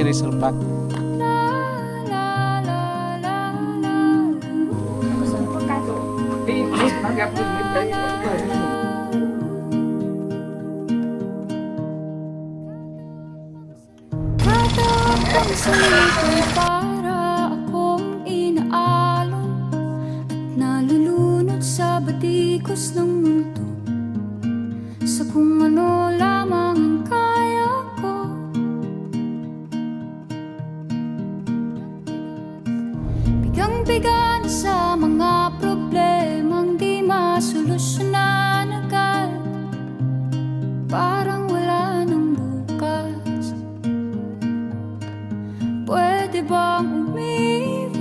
reservat. Para akong inaalon at nalulunod sa batikos ng mundo, sa kung ano lamang ang kaya ko. Bigang-bigan sa mga problemang di masolusyonan agad, parang wala nang bukas. Pwede bang umiwas?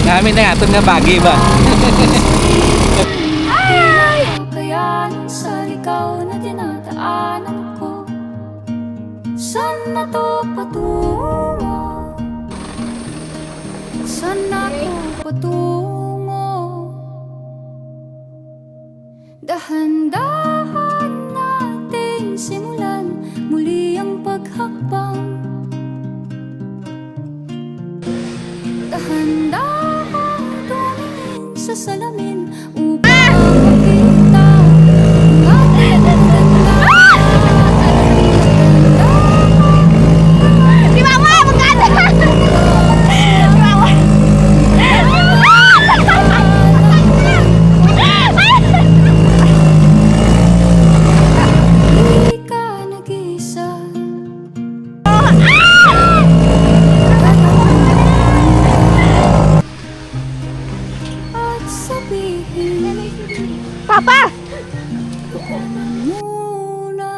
Namin na nga ito nga bagay ba? Kayanin sa ligaw na dinadaanan ko. Saan na to patungo? Saan ako patungo? Dahan-dahan natin simulan muli ang paghakbang. Dahan-dahan tumingin sa salamin upang makita ang ating maganda. Si Mama! Magkano ka? Si Mama! Di ka nag-isa. At sabihin Papa! muna.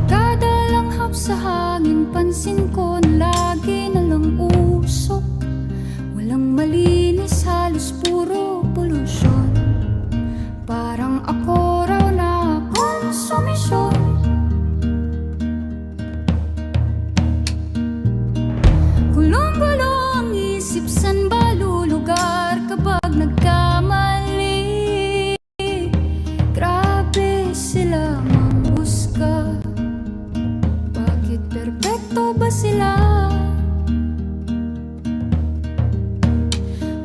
Kada langhap sa hangin, pansin ko na lagi na lang usok. Walang malinis, halos puro polusyon. Parang ako raw na konsumisyon. Gulong-gulo ang isip, san ba lulugar kapag nagkamali? Grabe sila manghusga. Bakit perpekto ba sila?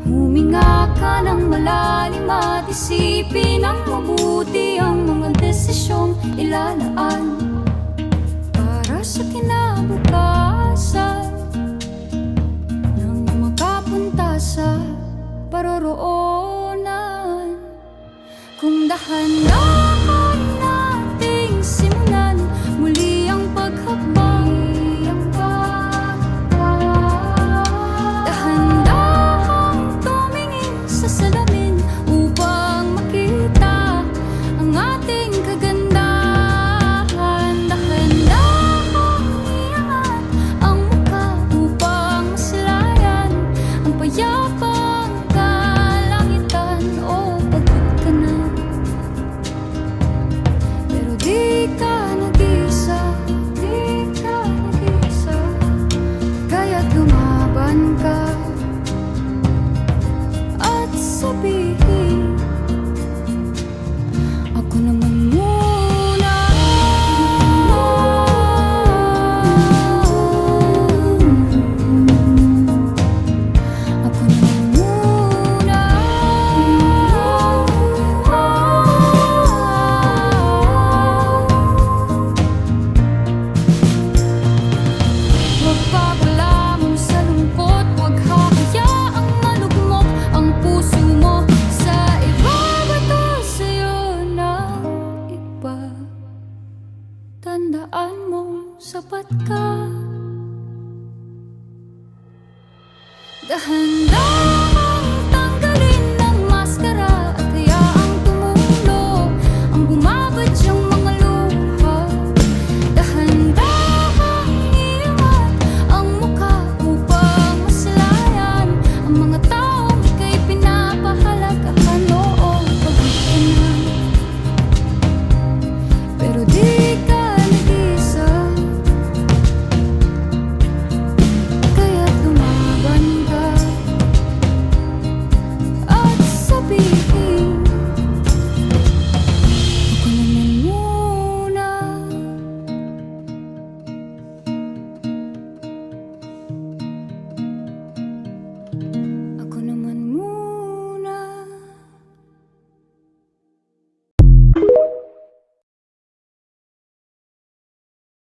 Huminga ka ng malalim at isipin ng mabuti ang mga desisyong ilalaan para sa kinabukasan, nang makapunta sa paroroonan. Kung dahan-dahan